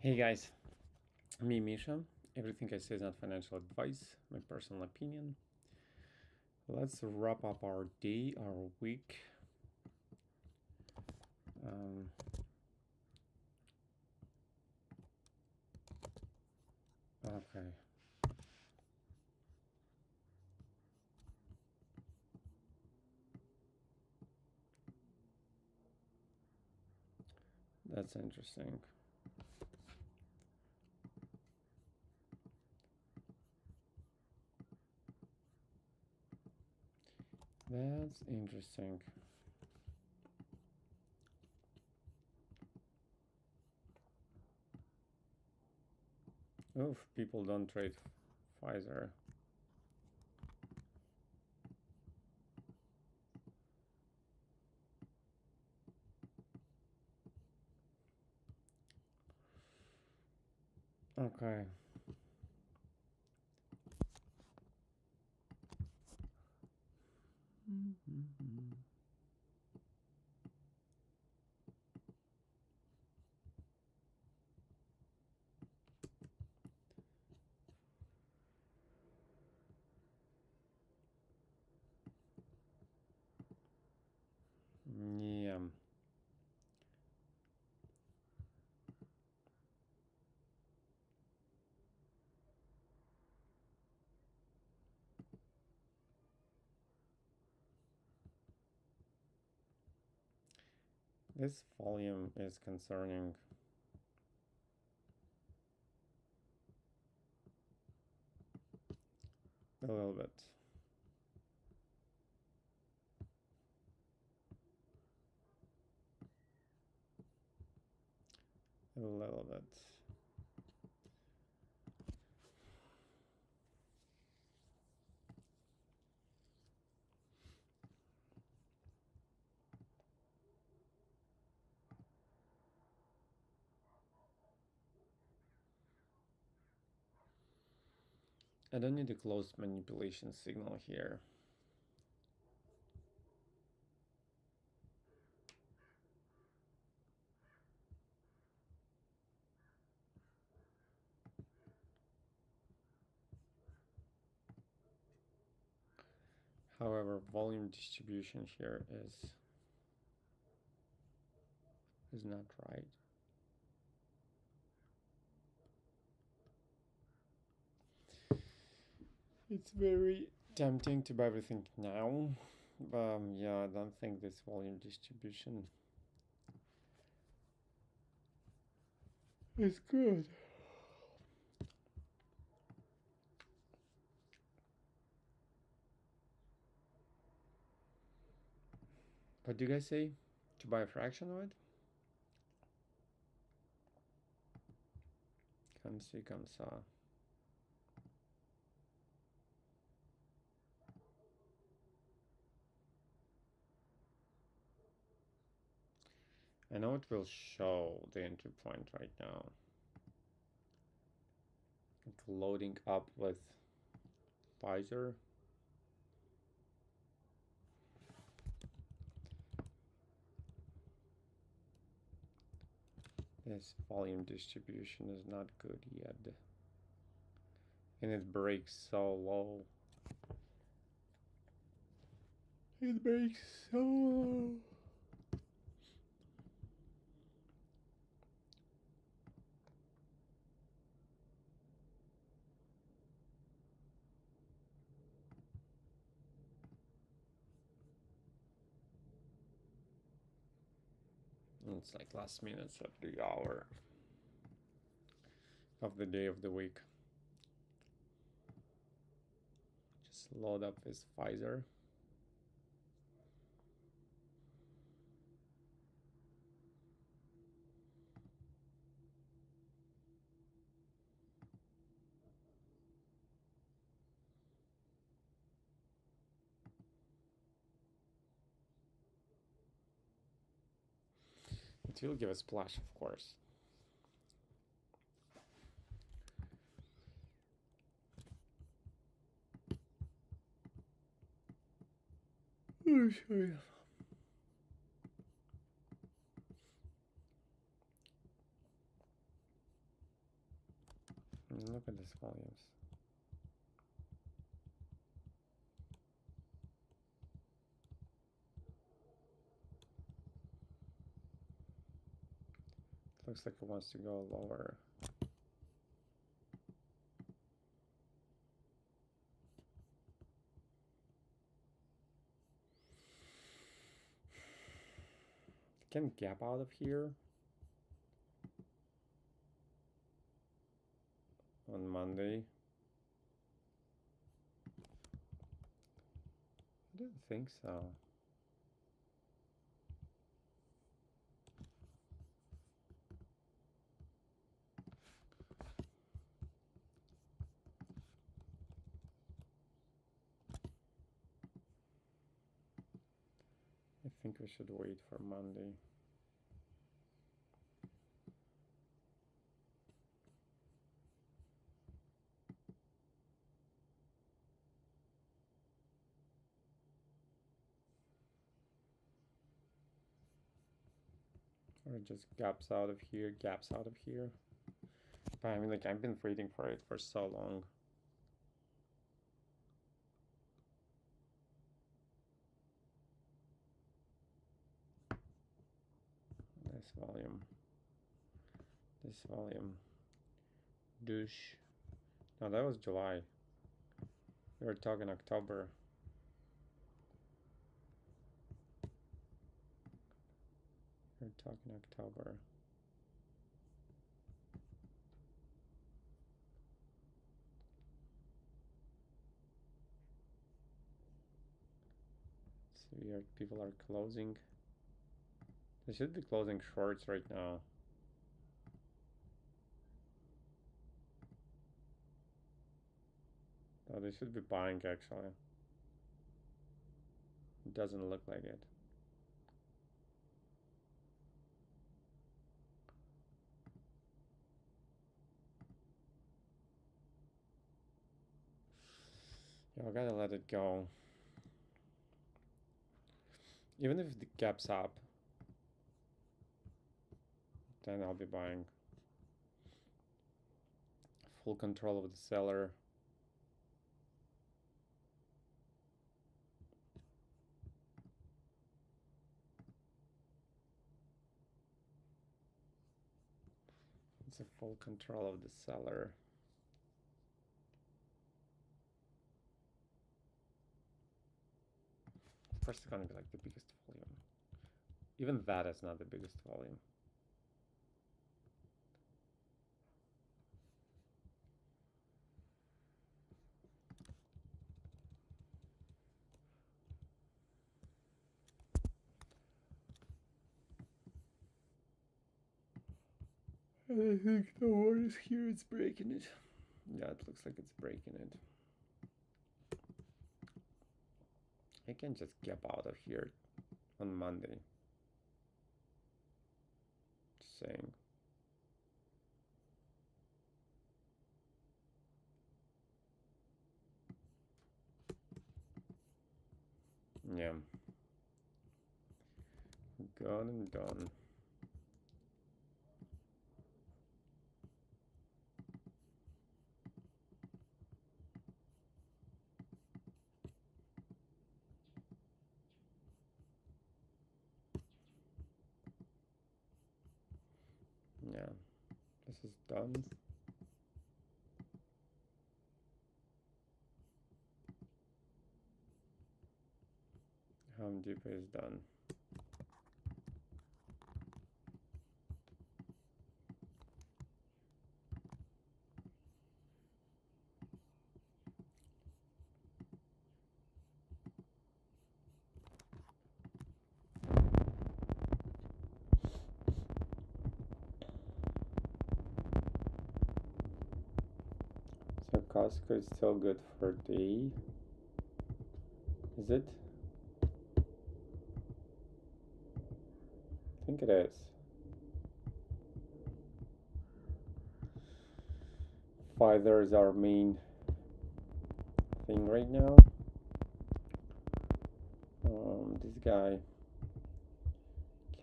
Hey guys, me Misha. Everything I say is not financial advice, my personal opinion. Let's wrap up our day, our week. Okay. That's interesting. That's interesting. Oof, people don't trade Pfizer. Okay. Yeah. This volume is concerning. A little bit. A little bit. I don't need a closed manipulation signal here. However, volume distribution here is not right. It's very tempting to buy everything now. Yeah, I don't think this volume distribution is good. What do you guys say? To buy a fraction of it? Come see, come saw. I know it will show the entry point right now. Like loading up with Pfizer. This volume distribution is not good yet. And it breaks so low. It breaks so low. It's like last minutes of the hour of the day of the week. Just load up this Pfizer. It will give a splash, of course. I'll show you. Look at these volumes. Looks like it wants to go lower. Can gap out of here on Monday. I don't think so. I think we should wait for Monday. Or it just gaps out of here, gaps out of here. But I mean, like, I've been waiting for it for so long. This volume. This volume. Douche. No, that was July. We were talking October. We're talking October. It's weird. People are closing. They should be closing shorts right now. No, they should be buying actually. It doesn't look like it. Yeah, I gotta let it go. Even if the gap's up, then I'll be buying. Full control of the seller. It's a full control of the seller. Of course, it's gonna be like the biggest volume. Even that is not the biggest volume. And I think the one is here, it's breaking it. Yeah, it looks like it's breaking it. I can just gap out of here on Monday. Just saying. Yeah. Gone and done. Yeah. This is done. Home Depot is done. So Costco is still good for day. Is it? I think it is. Pfizer is our main thing right now. This guy,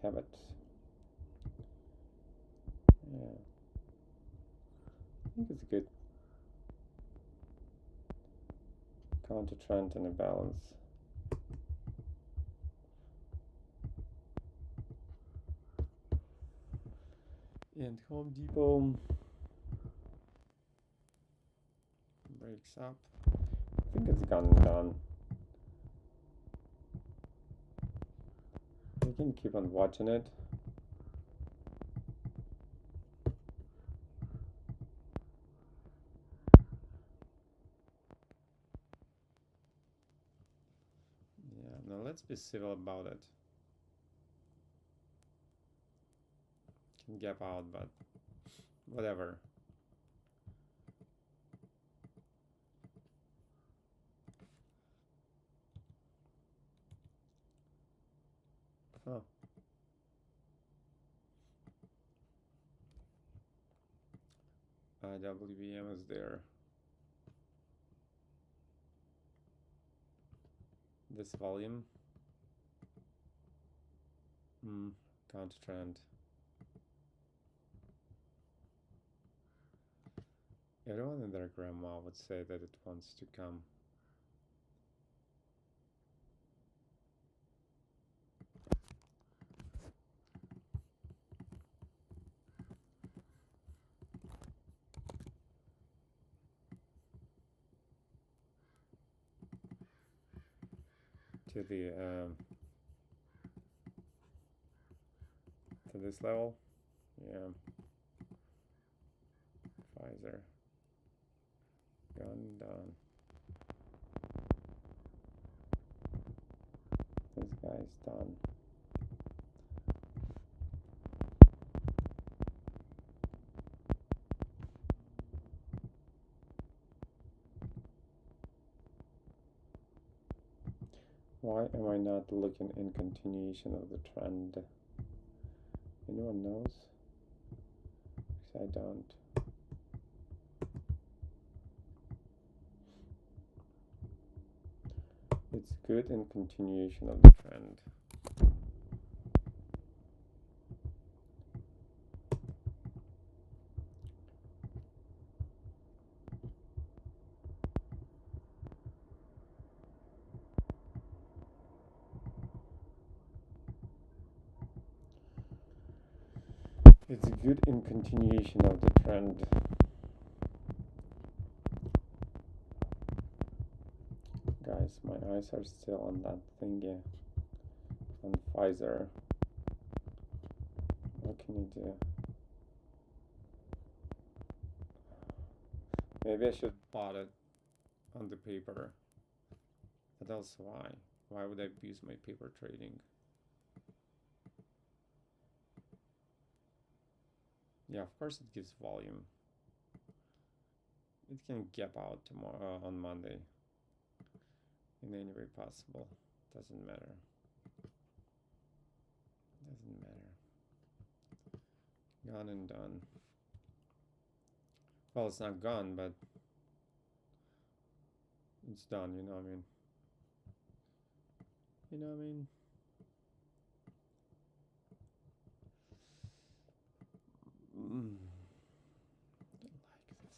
Cabot. Yeah, I think it's good. counter trend and a balance. And Home Depot breaks up. I think it's gone and done. We can keep on watching it. Yeah, now let's be civil about it. Can gap out, but whatever. Oh. WBM is there. This volume. Counter trend. Everyone in their grandma would say that it wants to come. To the to this level. Yeah. Pfizer. Gone, done. This guy's done. Why am I not looking in continuation of the trend? Anyone knows? Because I don't. It's good in continuation of the trend. It's good in continuation of the trend. Guys, my eyes are still on that thingy. On Pfizer. What can you do? Maybe I should plot it on the paper. But else why? Why would I abuse my paper trading? Yeah, of course it gives volume. It can gap out tomorrow on Monday. In any way possible. Doesn't matter. Doesn't matter. Gone and done. Well, it's not gone, but it's done, you know what I mean? You know what I mean? Don't like this.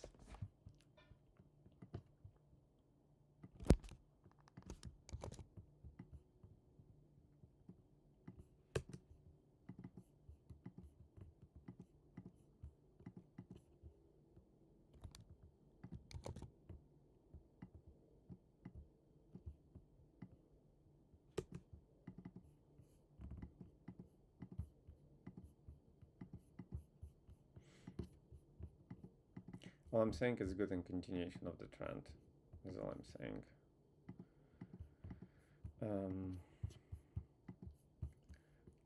All I'm saying is good in continuation of the trend. Is all I'm saying.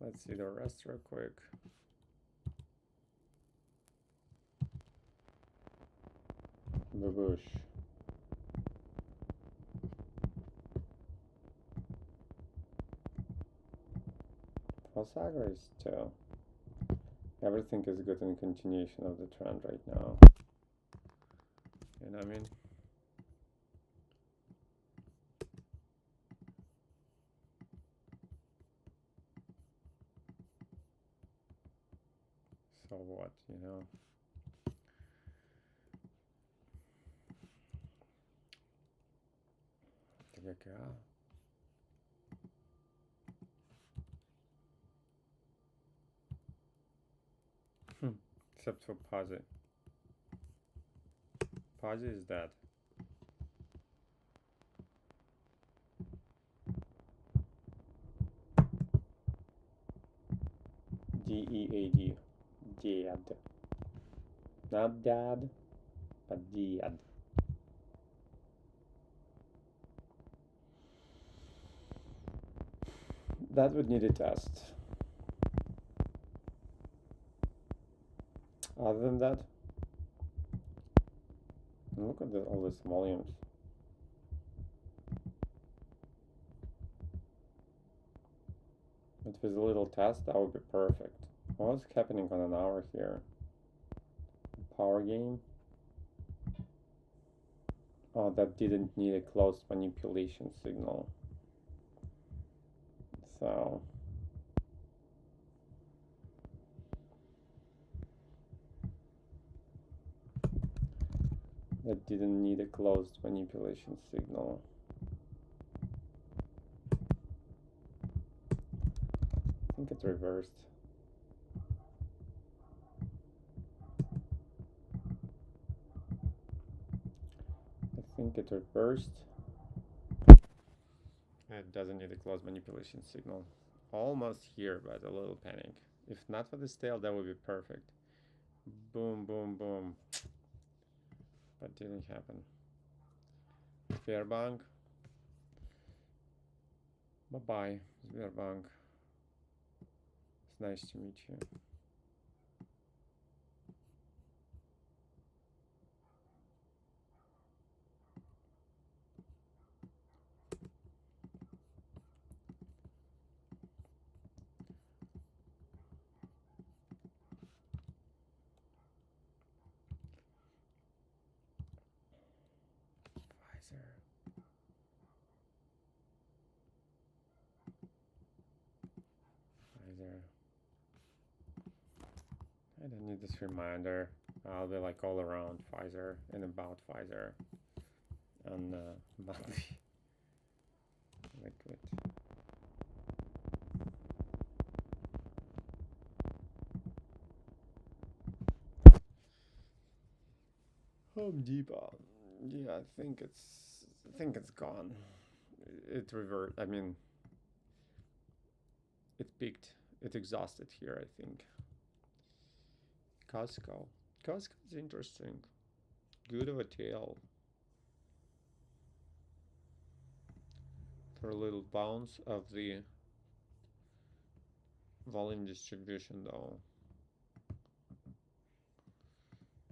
Let's see the rest real quick. Babush. Prosagra is too. Everything is good in continuation of the trend right now. You know what I mean? So what, you know? Except for Posi. Posi is that. D-E-A-D. Dad. Not dad, but dad. That would need a test. Other than that, look at all these volumes. But with a little test, that would be perfect. What's happening on an hour here? Power game. Oh, that didn't need a closed manipulation signal. So that didn't need a closed manipulation signal. I think it reversed. I think it reversed. It doesn't need a closed manipulation signal. Almost here, but a little panic. If not for this tail, that would be perfect. Boom, boom, boom. But didn't happen. Sberbank. Bye-bye, Sberbank. It's nice to meet you. Pfizer. I don't need this reminder. I'll be like all around Pfizer and about Pfizer on monthly liquid. Home Depot. Yeah, I think it's gone. It reversed. I mean, it peaked. It exhausted here, I think. Costco. Costco's interesting. Good of a tail. For a little bounce of the volume distribution though.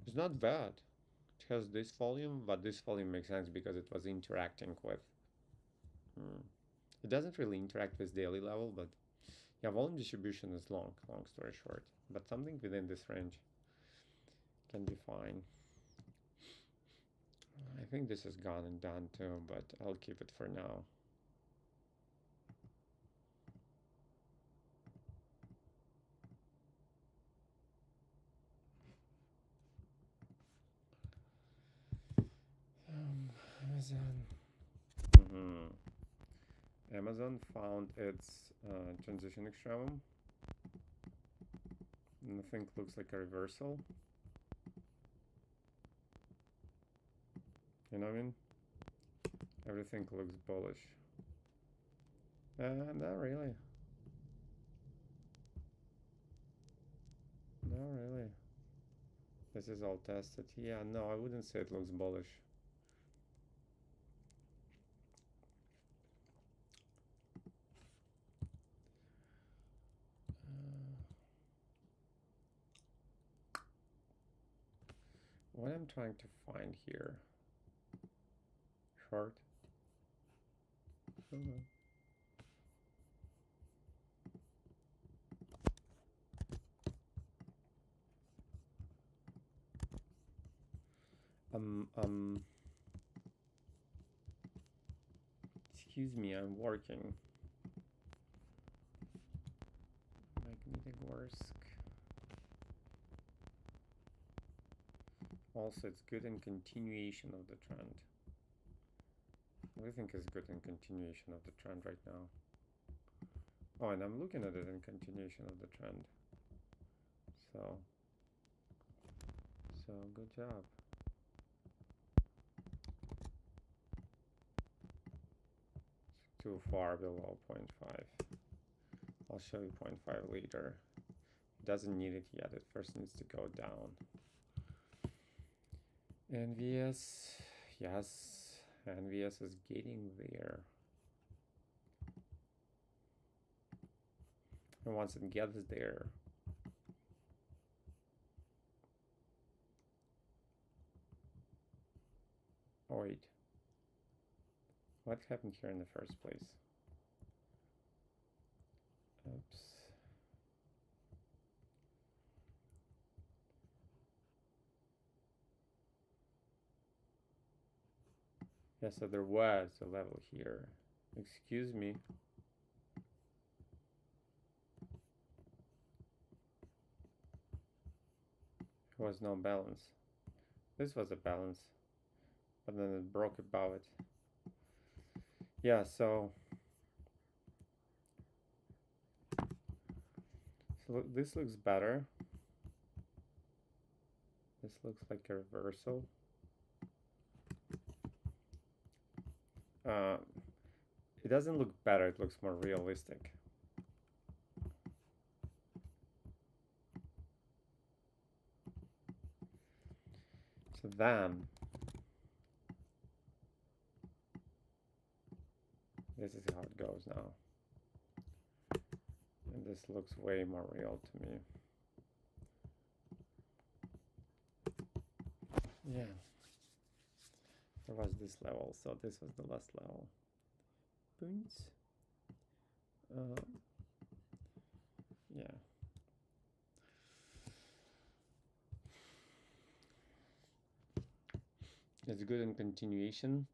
It's not bad. It has this volume, but this volume makes sense because it was interacting with. It doesn't really interact with daily level, but yeah, volume distribution is long story short. But something within this range can be fine. I think this is gone and done too, but I'll keep it for now. Amazon. Amazon found its transition extremum. And I think looks like a reversal. You know what I mean? Everything looks bullish. Not really. Not really. This is all tested. Yeah, no, I wouldn't say it looks bullish. What I'm trying to find here. Short. Excuse me, I'm working. Magnitogorsk. Also, it's good in continuation of the trend. I think it's good in continuation of the trend right now. Oh, and I'm looking at it in continuation of the trend. So good job. It's too far below 0.5. I'll show you 0.5 later. It doesn't need it yet. It first needs to go down. NVS, yes, NVS is getting there. And once it gets there, oh wait, what happened here in the first place? Oops. Yeah, so there was a level here. Excuse me. There was no balance. This was a balance, but then it broke above it. Yeah, so this looks better. This looks like a reversal. It doesn't look better, it looks more realistic. So then, this is how it goes now. And this looks way more real to me. Yeah. There was this level, so this was the last level. Points. Yeah. It's good in continuation.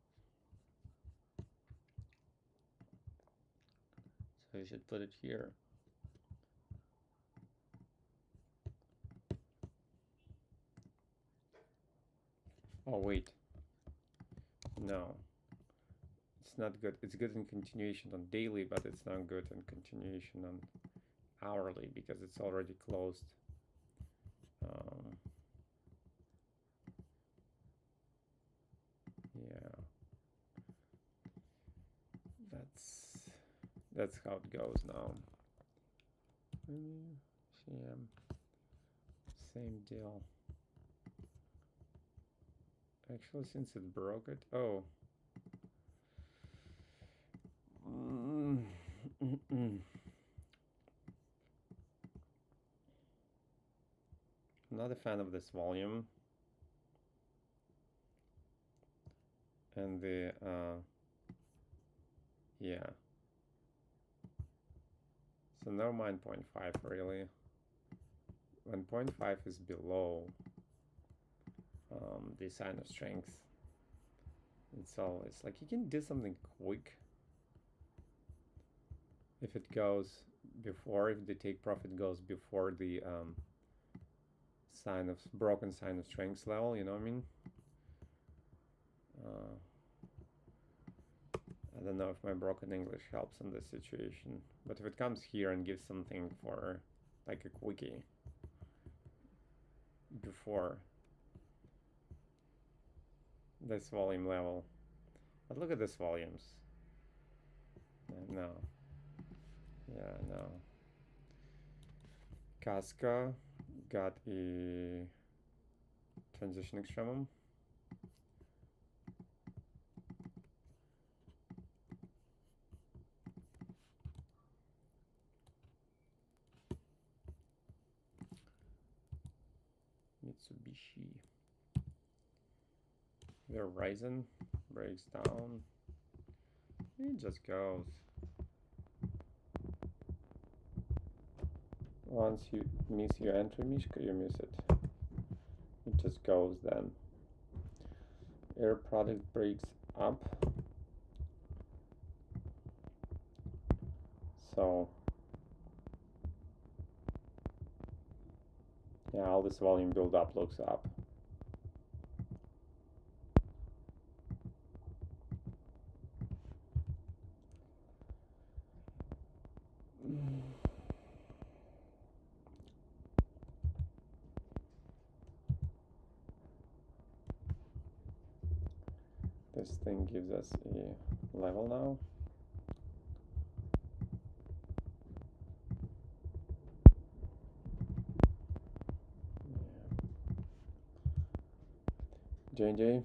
So you should put it here. Oh, wait. No. It's not good. It's good in continuation on daily, but it's not good in continuation on hourly because it's already closed. Yeah. That's how it goes now. Same deal. Actually, since it broke it, oh. I'm not a fan of this volume. And the, yeah. So no mind 0.5 really. When 0.5 is below the sign of strength, it's always like you can do something quick if it goes before, if the take profit goes before the broken sign of strength level, you know what I mean? I don't know if my broken English helps in this situation, but if it comes here and gives something for like a quickie before this volume level, but look at this volumes. No. Yeah, no. Casca got a transition extremum. Mitsubishi. Their Ryzen breaks down. It just goes. Once you miss your entry, Mishka, you miss it. It just goes then. Air product breaks up. So yeah, all this volume build up looks up. This thing gives us a level now. JJ.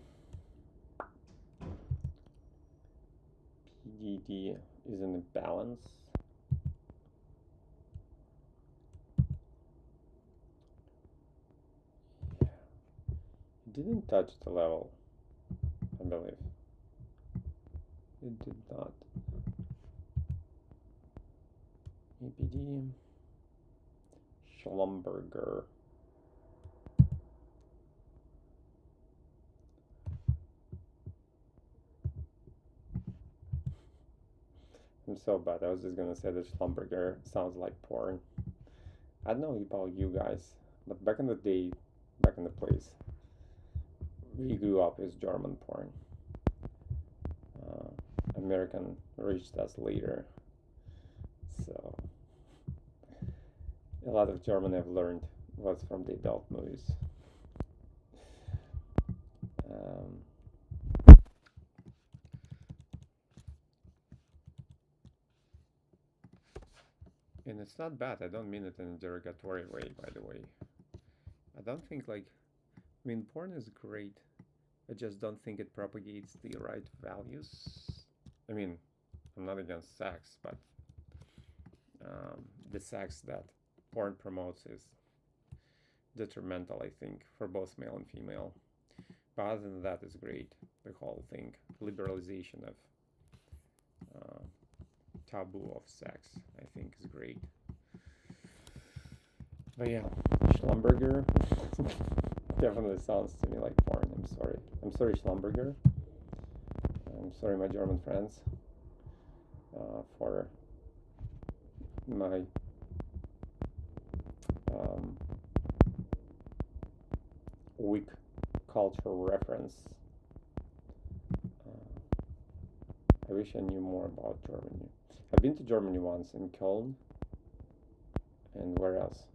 PDD is in a balance. Yeah. It didn't touch the level, I believe. It did not. APD. Schlumberger. I'm so bad. I was just gonna say that Schlumberger sounds like porn. I don't know about you guys, but back in the day, back in the place, we grew up with German porn. American reached us later, so a lot of German I've learned was from the adult movies. And it's not bad. I don't mean it in a derogatory way, by the way. I don't think I mean, porn is great. I just don't think it propagates the right values. I mean, I'm not against sex, but the sex that porn promotes is detrimental, I think, for both male and female. But other than that, it's great. The whole thing, liberalization of taboo of sex, I think, is great. But yeah, Schlumberger definitely sounds to me like porn. I'm sorry. I'm sorry, Schlumberger. I'm sorry, my German friends, for my weak cultural reference. I wish I knew more about Germany. I've been to Germany once, in Köln, and where else?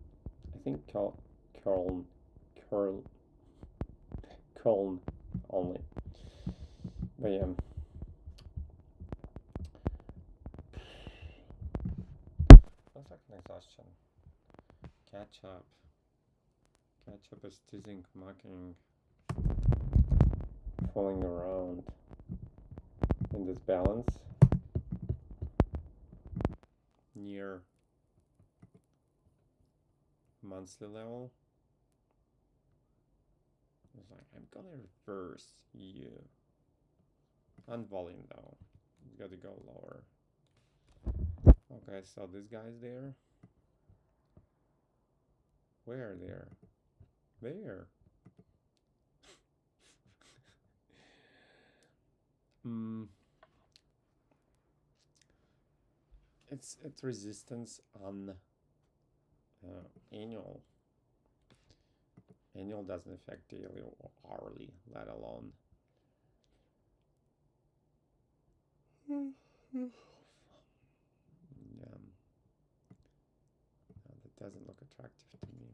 I think Köln only. But yeah. Looks like an exhaustion. Catch up. Catch up is teasing, mocking, fooling around in this balance near monthly level. It's like, I'm gonna reverse you. On volume though. It's gotta go lower. Okay, so this guy's there. Where there? There. It's resistance on annual. Annual doesn't affect daily or hourly, let alone. Yeah. No, that doesn't look attractive to me.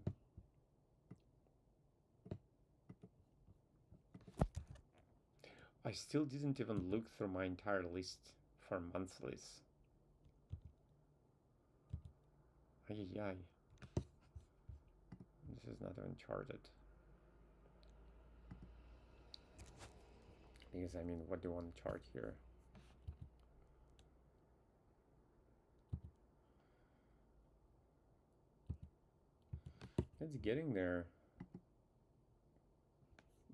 I still didn't even look through my entire list for monthlies. Ay. This is not even charted. Because I mean, what do you want to chart here? It's getting there.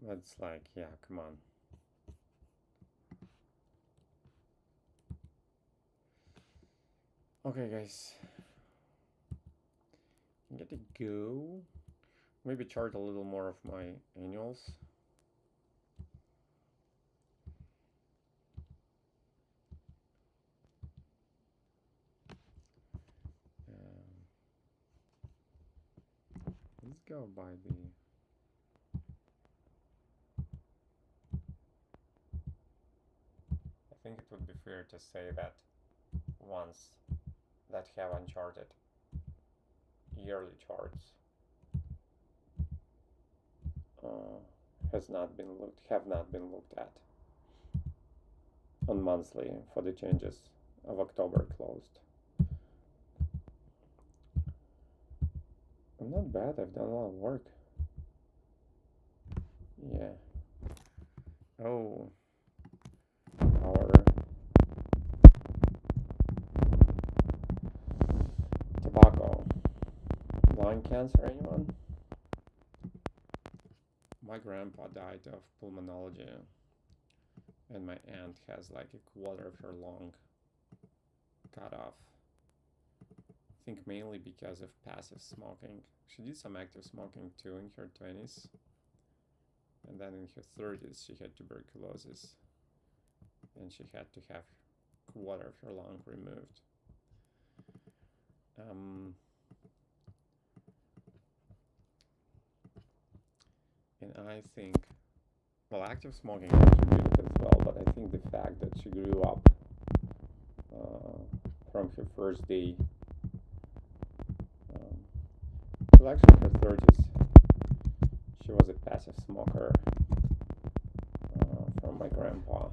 But it's like, yeah, come on. Okay, guys. I'm gonna go. Maybe chart a little more of my annuals. Let's go by the. I think it would be fair to say that once that have uncharted yearly charts have not been looked at on monthly for the changes of October closed. I'm not bad, I've done a lot of work. Yeah. Oh, our tobacco. Lung cancer, anyone? My grandpa died of pulmonology, and my aunt has like a quarter of her lung cut off. I think mainly because of passive smoking. She did some active smoking too in her 20s, and then in her 30s she had tuberculosis, and she had to have a quarter of her lung removed. And I think, well, active smoking contributed as well, but I think the fact that she grew up from her first day, till actually her 30s, she was a passive smoker from my grandpa.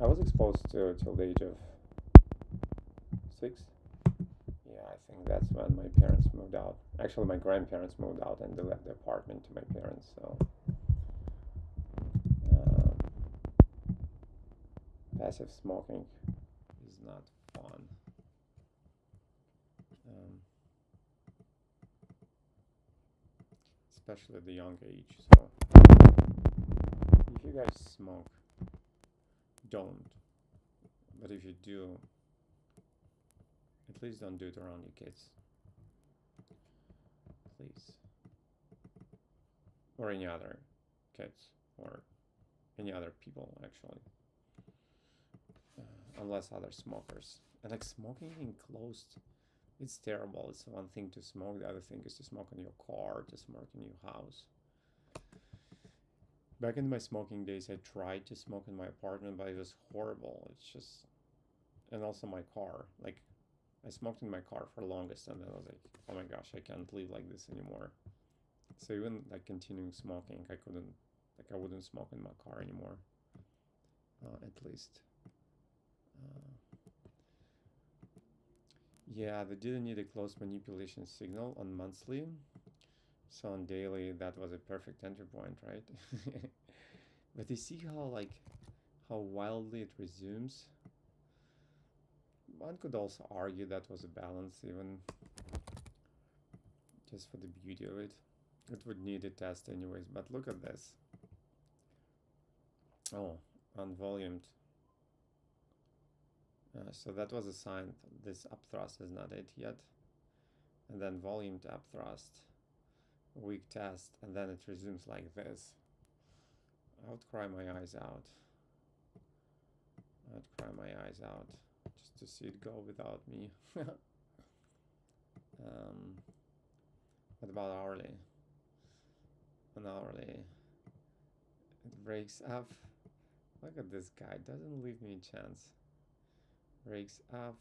I was exposed to till the age of 6. Yeah, I think that's when my parents moved out. Actually, my grandparents moved out and they left the apartment to my parents, so passive smoking is not fun. Especially at the young age. So if you guys smoke, don't. But if you do, at least don't do it around your kids. Please. Or any other kids. Or any other people, actually. Unless other smokers. And like smoking enclosed, it's terrible. It's one thing to smoke, the other thing is to smoke in your car, to smoke in your house. Back in my smoking days, I tried to smoke in my apartment, but it was horrible. It's just, and also my car. Like, I smoked in my car for the longest, and then I was like, oh my gosh, I can't live like this anymore. So even like continuing smoking, I wouldn't smoke in my car anymore. At least. Yeah, they didn't need a close manipulation signal on monthly. So on daily, that was a perfect entry point, right? But you see how wildly it resumes? One could also argue that was a balance, even just for the beauty of it. It would need a test anyways, but look at this. Oh, unvolumed. So that was a sign this upthrust is not it yet. And then volumed upthrust, weak test, and then it resumes like this. I would cry my eyes out. Just to see it go without me. What about hourly? On hourly, it breaks up. Look at this guy, doesn't leave me a chance. Breaks up.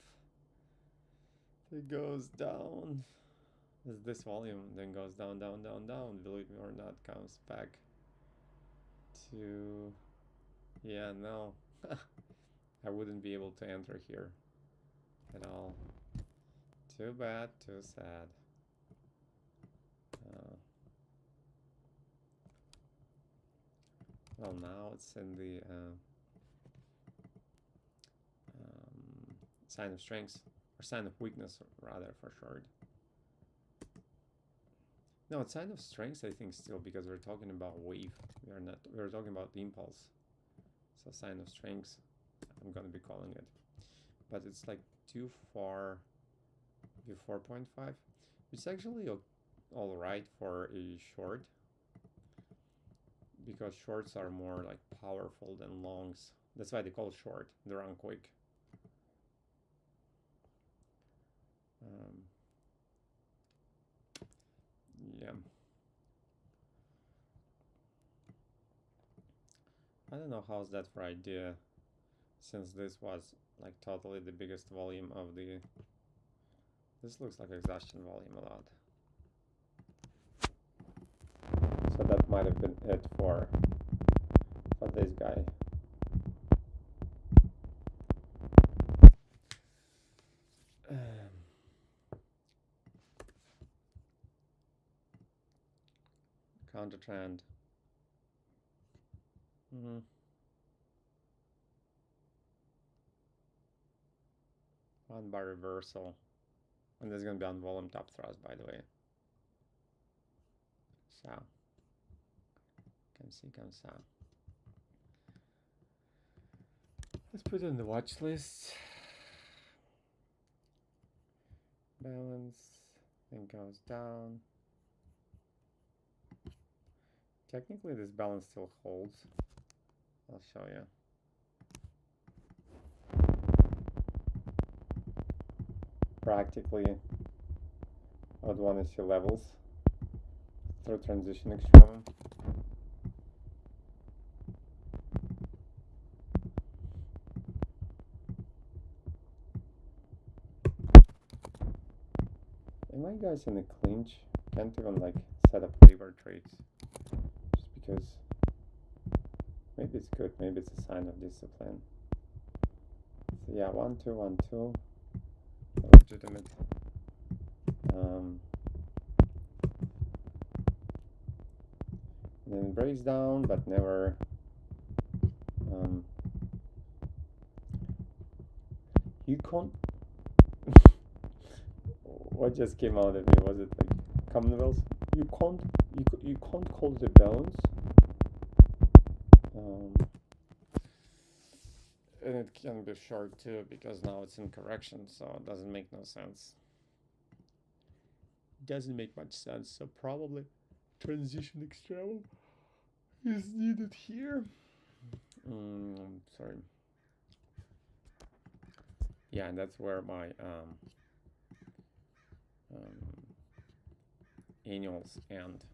It goes down. This volume then goes down, down, down, down. Believe me or not, comes back to. Yeah, no. I wouldn't be able to enter here at all. Too bad, too sad. Well, now it's in the sign of strength, or sign of weakness, rather, for short. No, it's sign of strength, I think, still, because we're talking about wave. We're talking about the impulse. So sign of strength, I'm gonna be calling it. But it's like too far before 0.5. It's actually all right for a short, because shorts are more like powerful than longs. That's why they call it short. They run quick. Yeah. I don't know how's that for idea, since this was like totally the biggest volume of the This looks like exhaustion volume a lot. So that might have been it for this guy. Counter trend. One bar reversal. And this is going to be on volume top thrust, by the way. So, can see, comme ça. Let's put it in the watch list. Balance, then goes down. Technically, this balance still holds. I'll show you. Practically, I would want to see levels through transition extremum. And my guys in the clinch can't even like set up lever trades, just because maybe it's good, maybe it's a sign of discipline. So yeah, 1 2 1 2, legitimate. And then it breaks down, but never. You can't. What just came out at me? Was it like Commonwealth? You can't call it a balance. And it can be short too, because now it's in correction, so it doesn't make no sense. Doesn't make much sense, so probably transition extremum is needed here. Sorry. Yeah, and that's where my annuals end.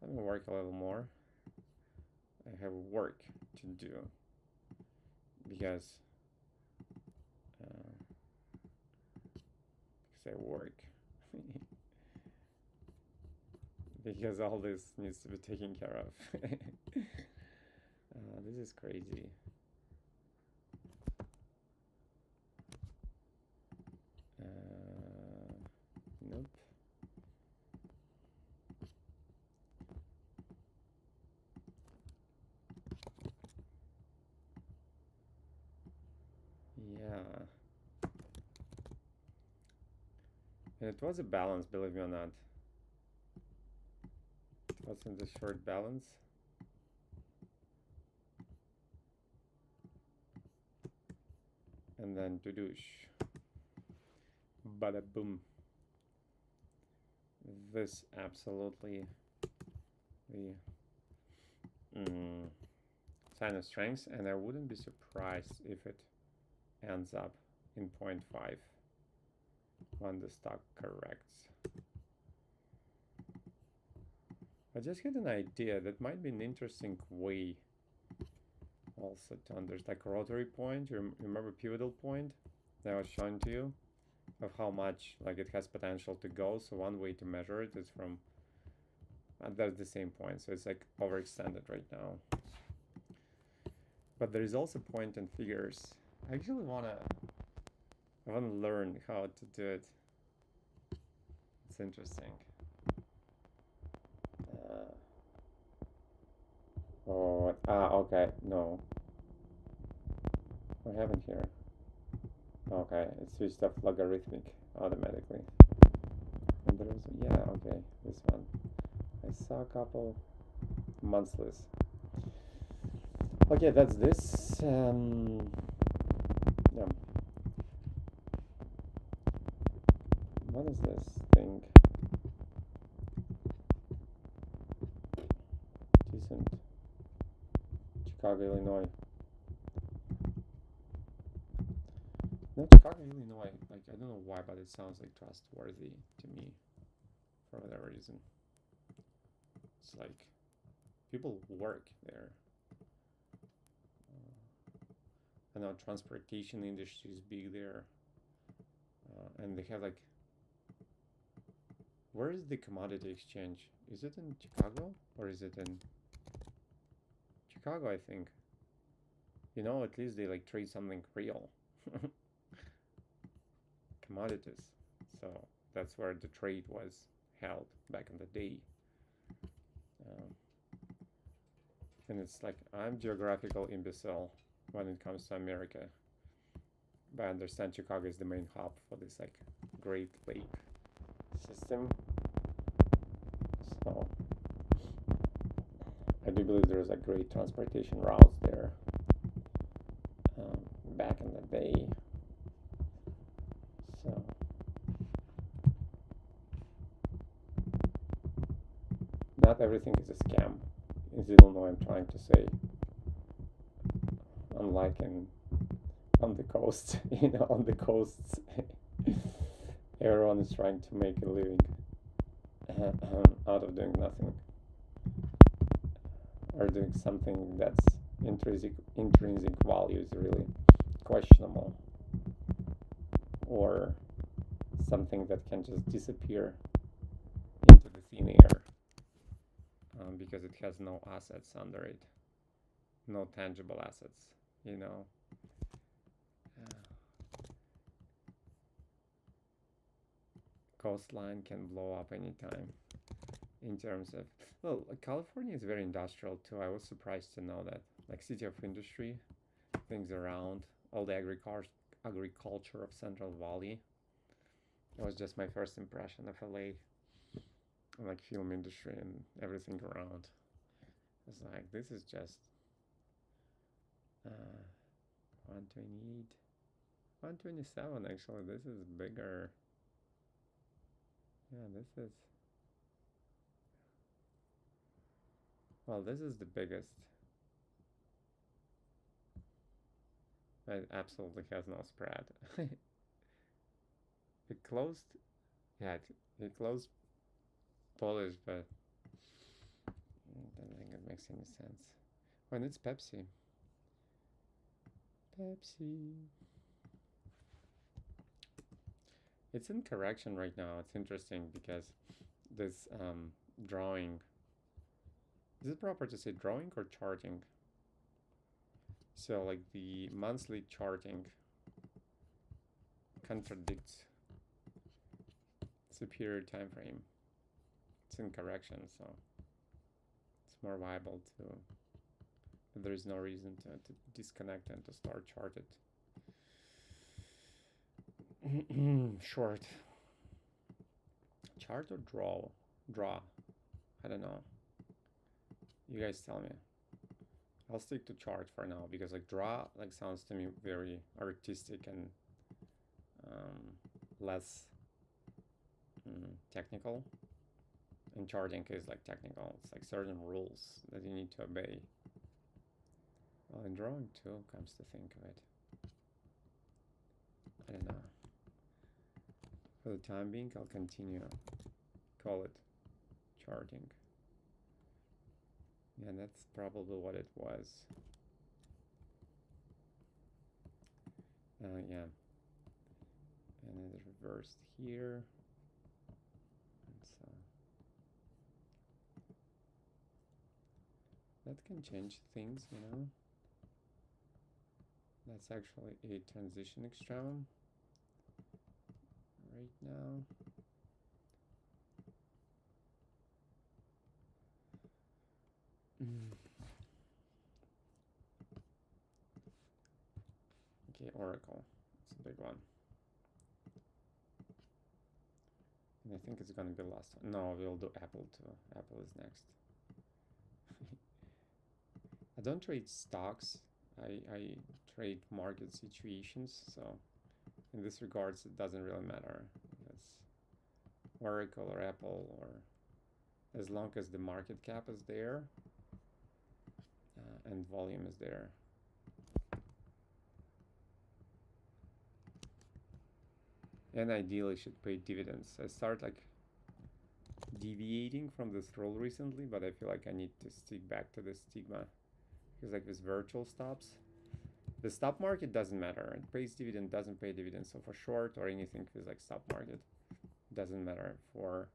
I'm gonna work a little more. I have work to do because I work because all this needs to be taken care of. This is crazy. Nope. Yeah. And it was a balance, believe me or not. It wasn't a short balance. And then to-doosh. Bada boom. This absolutely the sign of strength, and I wouldn't be surprised if it ends up in 0.5 when the stock corrects. I just had an idea that might be an interesting way also to understand, like rotary point. You remember pivotal point that I was showing to you of how much like it has potential to go. So one way to measure it is from that's the same point, so it's like overextended right now. But there is also point in figures. I actually wanna learn how to do it. It's interesting. Okay, no. What happened here? Okay, it switched off logarithmic automatically. And there was, yeah, okay, this one. I saw a couple monthlies. Okay, that's this. Yeah. What is this thing? Decent. Chicago, Illinois. No, Chicago, Illinois, like, I don't know why, but it sounds like trustworthy to me for whatever reason. It's like people work there. I know transportation industry is big there. And they have like, where is the commodity exchange? Is it in Chicago or is it in Chicago? I think. You know, at least they like trade something real, commodities. So that's where the trade was held back in the day. Um, and it's like I'm geographical imbecile when it comes to America, but I understand Chicago is the main hub for this like Great Lake system. So I do believe there's like great transportation routes there back in the day. So not everything is a scam. Is Illinois, I'm trying to say. Unlike in on the coast, on the coasts, everyone is trying to make a living out of doing nothing or doing something that's intrinsic value is really questionable, or something that can just disappear into the thin air because it has no assets under it, no tangible assets, you know. Coastline can blow up anytime in terms of, well, California is very industrial too. I was surprised to know that, like, city of industry, things around, all the agriculture of Central Valley. It was just my first impression of LA, like film industry and everything around. It's like, this is just 128, 127 actually. This is bigger. Yeah, this is, well, this is the biggest. It absolutely has no spread. It closed, yeah, it closed Polish, but I don't think it makes any sense. When it's Pepsi. Pepsi. It's in correction right now. It's interesting because this drawing, is it proper to say drawing or charting? So like the monthly charting contradicts superior time frame. It's in correction, so it's more viable to, there is no reason to disconnect and to start chart it. Short. Chart or draw? I don't know. You guys tell me. I'll stick to chart for now because like draw like sounds to me very artistic and less technical. And charting is like technical. It's like certain rules that you need to obey. Well, in drawing too, comes to think of it. I don't know. For the time being, I'll continue. Call it charting. Yeah, that's probably what it was. Yeah. And then it's reversed here. And so that can change things, you know. That's actually a transition extreme right now. Okay, Oracle. It's a big one. And I think it's gonna be the last one. No, we'll do Apple too. Apple is next. I don't trade stocks. I trade market situations. So in this regards, it doesn't really matter. It's Oracle or Apple, or as long as the market cap is there and volume is there. And ideally should pay dividends. I start like deviating from this rule recently, but I feel like I need to stick back to this stigma because like with virtual stops, The stock market doesn't matter. It pays dividend, doesn't pay dividend. So for short or anything with like stock market, doesn't matter. For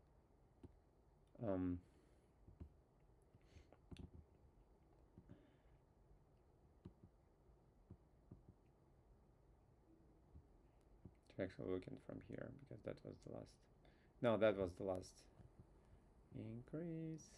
actually looking from here because that was the last. No, that was the last increase.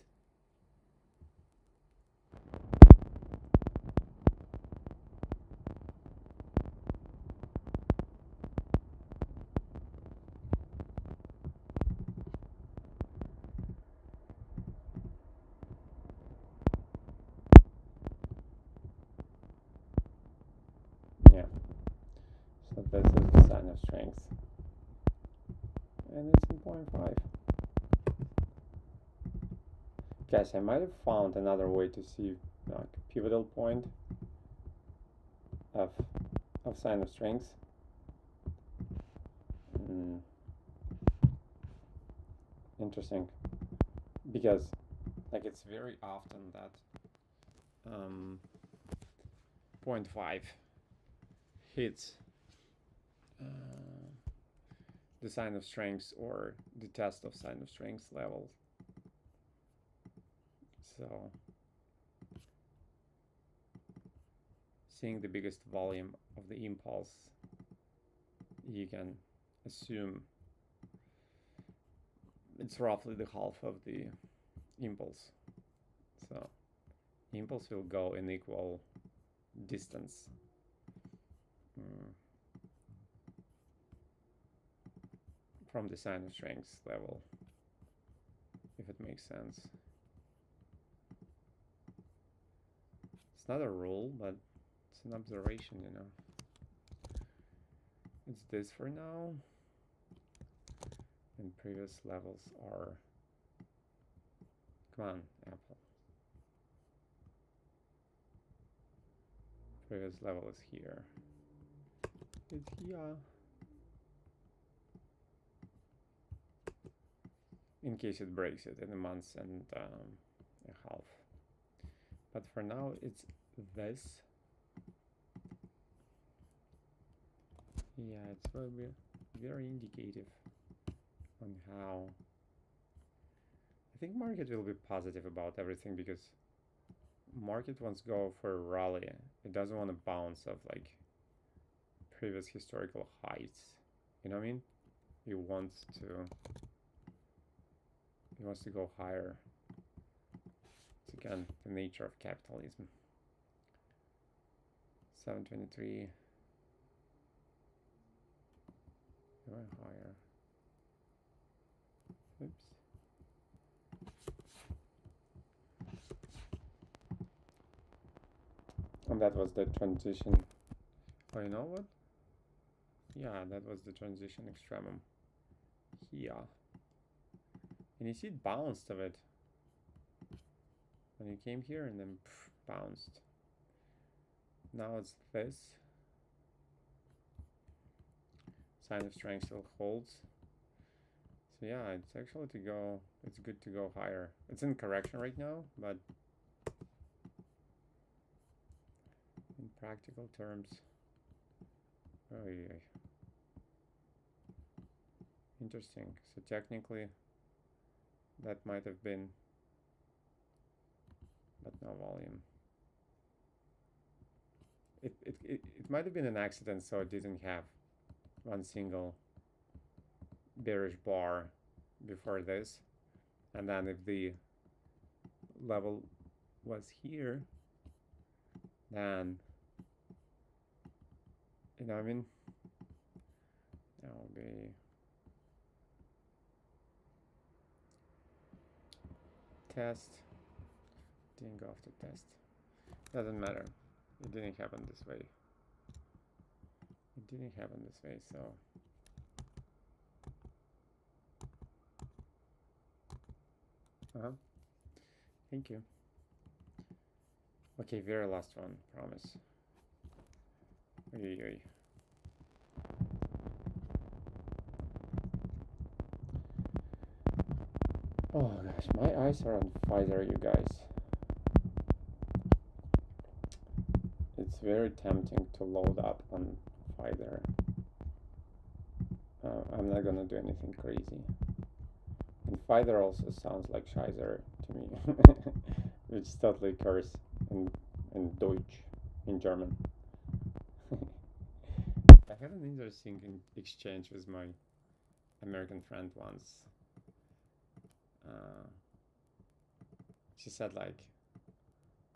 Yeah. So this is the sign of strength. And it's in 0.5. Guys, I might have found another way to see like pivotal point of sign of strength. Interesting, because like it's very often that 0.5 hits the sign of strength or the test of sign of strength level. So seeing the biggest volume of the impulse, you can assume it's roughly the half of the impulse. So impulse will go in equal distance. From the sign of strength level, if it makes sense. It's not a rule, but it's an observation, you know. It's this for now. And previous levels are, come on, Apple. Previous level is here. It's here. In case it breaks it in a month and a half. But for now, it's this. Yeah, it's very indicative on how I think market will be positive about everything, because market wants to go for a rally. It doesn't want to bounce of like previous historical heights. You know what I mean? It wants to go higher. It's again the nature of capitalism. 723. Going higher. Oops. And that was the transition. Oh, you know what? Yeah, that was the transition extremum. Here. And you see it bounced of it. When you came here and then bounced. Now it's this. Sign of strength still holds. So yeah, it's actually it's good to go higher. It's in correction right now, but in practical terms, oh yeah. Interesting. So technically, that might have been, but no volume. It might have been an accident, so it didn't have one single bearish bar before this. And then if the level was here, then, you know what I mean? That will be test. Didn't go after test. Doesn't matter. It didn't happen this way. It didn't happen this way, so. Thank you. Okay, very last one, promise. Oy. Oh gosh, my eyes are on fire, you guys. It's very tempting to load up on Pfizer. I'm not gonna do anything crazy. And Pfizer also sounds like Scheiser to me, which totally occurs in Deutsch, in German. I had an interesting exchange with my American friend once. She said like,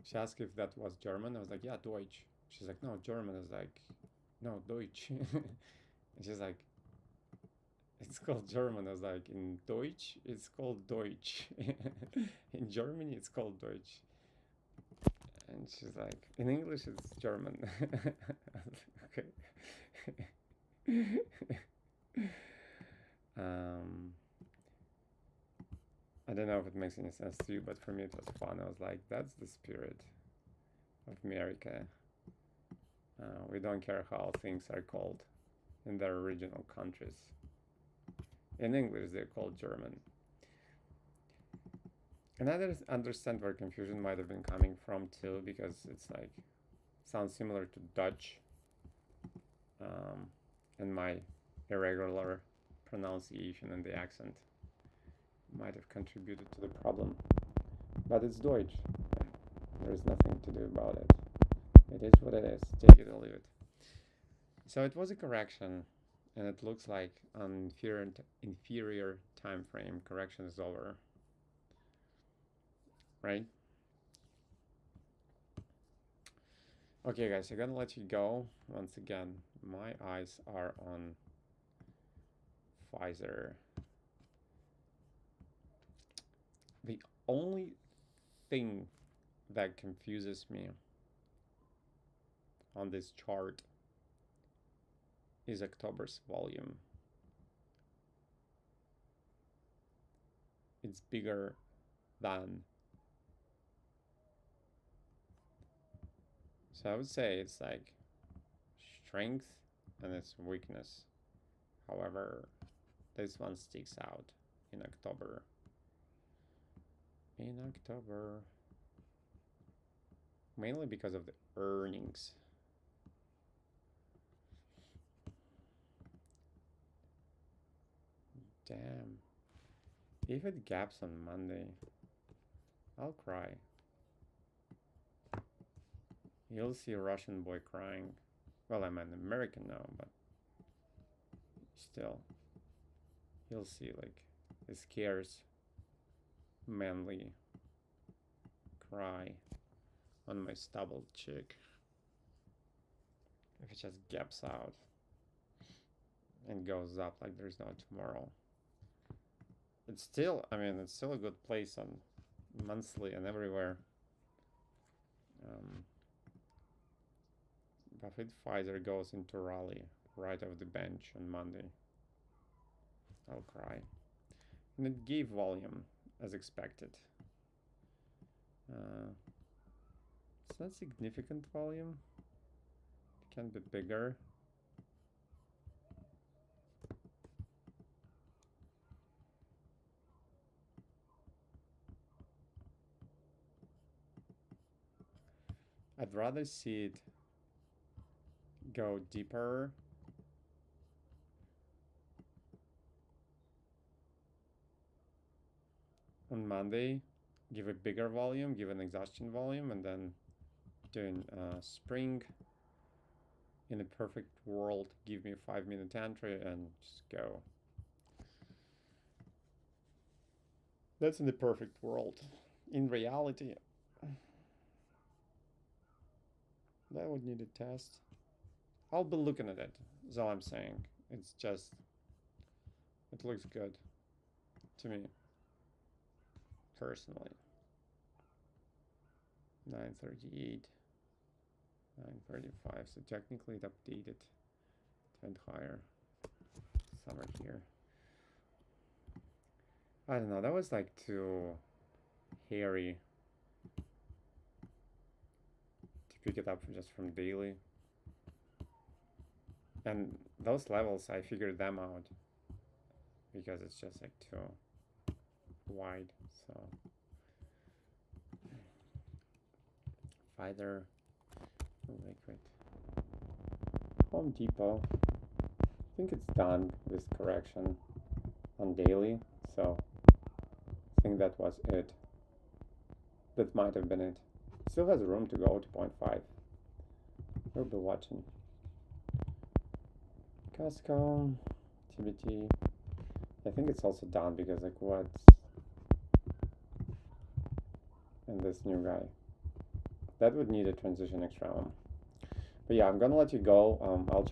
she asked if that was German. I was like, yeah, Deutsch. She's like, no, German. I was like, no, Deutsch. And she's like, it's called German. I was like, in Deutsch, it's called Deutsch. In Germany, it's called Deutsch. And she's like, in English, it's German. Okay. I don't know if it makes any sense to you, but for me it was fun. I was like, that's the spirit of America. We don't care how things are called in their original countries. In English, they're called German. And I understand where confusion might have been coming from too, because it's like, sounds similar to Dutch, and my irregular pronunciation and the accent might have contributed to the problem. But it's Deutsch. There's nothing to do about it. It is what it is. Take it or leave it. So it was a correction, and it looks like on inferior time frame, correction is over. Right? Okay, guys, I'm gonna let you go. Once again, my eyes are on Pfizer. The only thing that confuses me on this chart is October's volume. It's bigger than. So I would say it's like strength and its weakness. However, this one sticks out in October. Mainly because of the earnings. Damn. If it gaps on Monday, I'll cry. You'll see a Russian boy crying. Well, I'm an American now, but still. You'll see like a scarce, manly cry on my stubbled cheek. If it just gaps out and goes up like there's no tomorrow. It's still, it's still a good place on monthly and everywhere. Buffett Pfizer goes into rally right off the bench on Monday. I'll cry. And it gave volume as expected. It's not significant volume. It can be bigger. I'd rather see it go deeper on Monday, give a bigger volume, give an exhaustion volume, and then doing spring. In a perfect world, give me a 5-minute entry and just go. That's in the perfect world. In reality, that would need a test. I'll be looking at it, is all I'm saying. It's just, it looks good to me, personally. 938, 935, so technically it updated. It went higher, somewhere here. I don't know, that was like too hairy to pick it up just from daily. And those levels, I figured them out because it's just like too wide. So Pfizer Too liquid. Home Depot. I think it's done this correction on daily, so I think that was it. That might have been it. Still has room to go to 0.5. We'll be watching. Costco, TBT. I think it's also done because like what's and this new guy. That would need a transition extra. But yeah, I'm gonna let you go. I'll charge